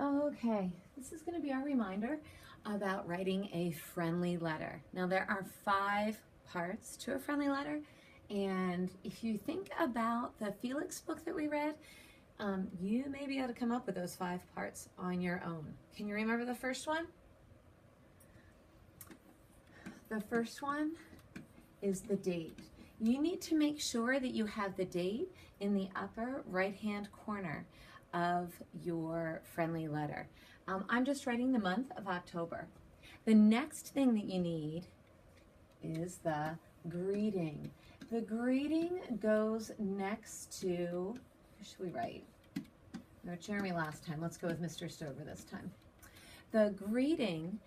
Okay, this is going to be our reminder about writing a friendly letter. Now, there are 5 parts to a friendly letter, and if you think about the Felix book that we read, you may be able to come up with those 5 parts on your own. Can you remember the first one? The first one is the date. You need to make sure that you have the date in the upper right-hand corner of your friendly letter. I'm just writing the month of October. The next thing that you need is the greeting. The greeting goes next to, who should we write? We wrote Jeremy last time. Let's go with Mr. Stover this time. The greeting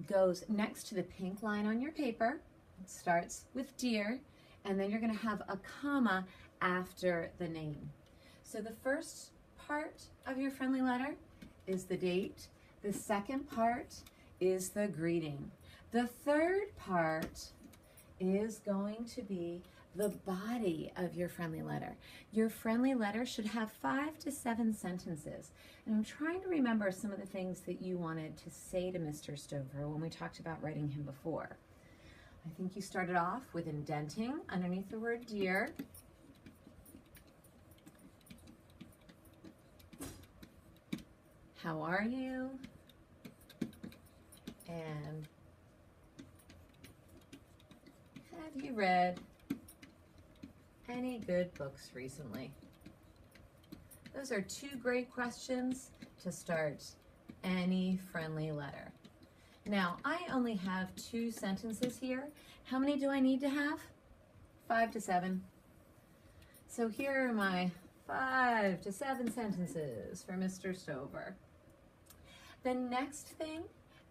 goes next to the pink line on your paper. It starts with dear, and then you're going to have a comma after the name. So the first part of your friendly letter is the date. The second part is the greeting. The third part is going to be the body of your friendly letter. Your friendly letter should have 5 to 7 sentences. And I'm trying to remember some of the things that you wanted to say to Mr. Stover when we talked about writing him before. I think you started off with indenting underneath the word dear. How are you? And have you read any good books recently? Those are 2 great questions to start any friendly letter. Now, I only have 2 sentences here. How many do I need to have? 5 to 7. So here are my 5 to 7 sentences for Mr. Stover. The next thing,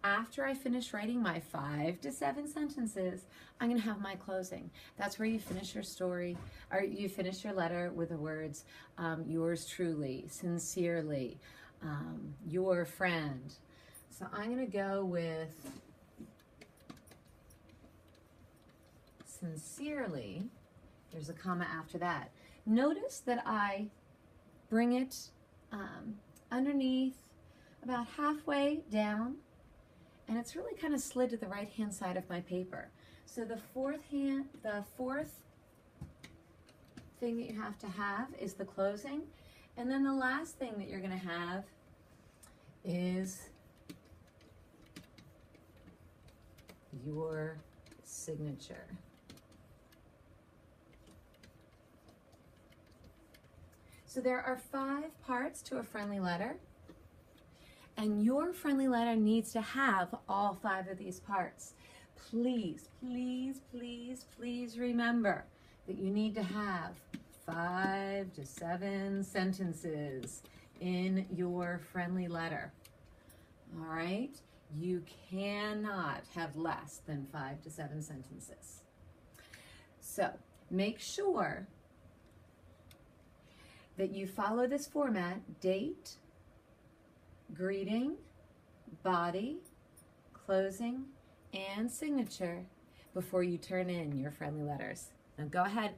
after I finish writing my 5 to 7 sentences, I'm going to have my closing. That's where you finish your story, or you finish your letter with the words, yours truly, sincerely, your friend. So I'm going to go with sincerely. There's a comma after that. Notice that I bring it underneath about halfway down, and it's really kind of slid to the right-hand side of my paper. So the fourth thing that you have to have is the closing, and then the last thing that you're going to have is your signature. So there are 5 parts to a friendly letter, and your friendly letter needs to have all 5 of these parts. Please, please, please, please remember that you need to have 5 to 7 sentences in your friendly letter. All right? You cannot have less than 5 to 7 sentences. So make sure that you follow this format: date, greeting, body, closing, and signature before you turn in your friendly letters. Now go ahead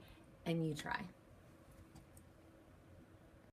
and you try.